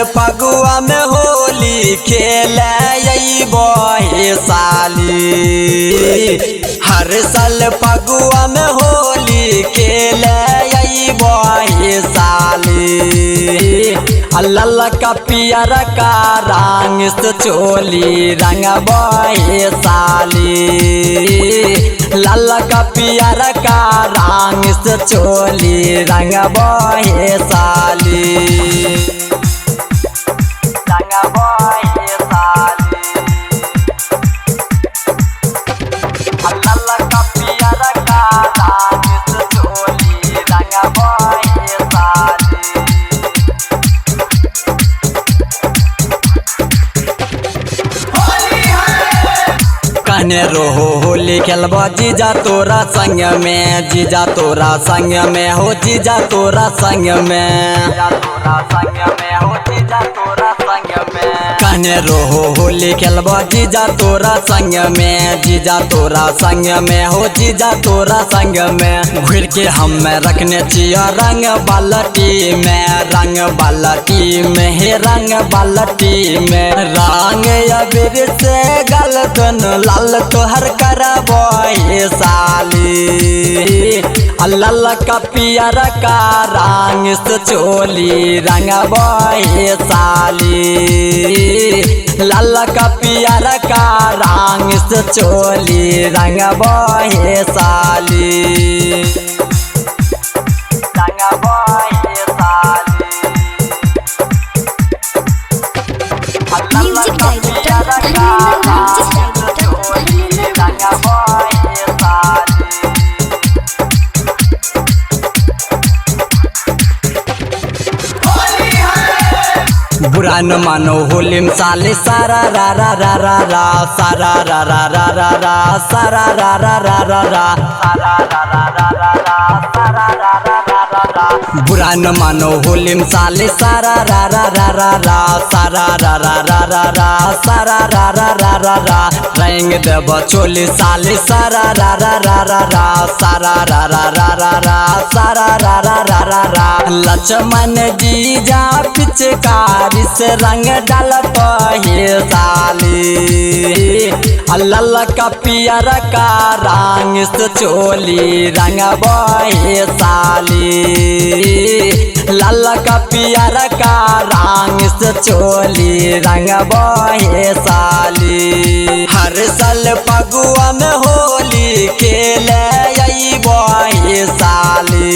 फगुआ में होली खेले बहे साली। हर साल फगुआ में होली खेले बहे साली। अल्लाह का पियर का रंग से चोली रंग बहे साली। लाला का पियर का रंग से चोली रंग बहे साली। रंग बहे साली। लाला का पियर का रंग से चोली रंग बहे साली। कहने रहो होली खेलबा जीजा तोरा संग में, जीजा तोरा संग में हो, जीजा तोरा संग में, जीजा तोरा संग में हो, जीजा तोरा संग में। कहने रहो होली खेलबा जीजा तोरा संग में, जीजा तोरा संग में हो, जीजा तोरा संग में। घुर के हम रखने चिया रंग बाल्टी में, रंग बाल्टी में हे रंग बाल्टी में। रंग अबीर से गल दोनों लाल तोहर करबे साली। अल्लाह का पियर का रंग से चोली रंग बहे साली। लाला का पियर का रंग से चोली रंग बहे साली। रंग बहे साली। म्यूजिक डायरेक्टर बुरा न मानो होली में साले सारा रा रा रा रा रा, सारा रा रा रा रा रा, सारा रा रा रा रा रा, सारा रा रा रा रा रा, सारा रा रा रा रा रा। बुरा न मानो होली में साले सारा रा रा रा रा रा, सारा रा रा रा रा रा, सारा रा रा रा रा रा। रंग देब चोली साले सारा रा रा रा रा रा, सारा रा रा रा रा रा, सारा रा रा रा रा रा। लक्ष्मण जीजा पिचकारी से रंग डालत हे साली। अल्लाह का पियर का रंग से चोली रंग बहे साली। लाला का पियर का रंग से चोली रंग बहे साली। हर साल फगुआ में होली खेले बहे साली।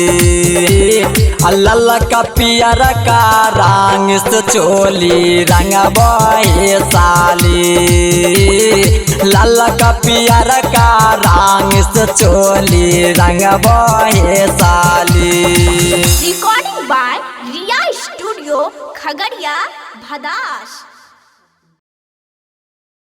अल्लाह का पियर का रंग से चोली रंग बहे साली। लाला का पियर का रंग से चोली रंग बहे साली। Recording by Riya studio Khagaria Bhadas.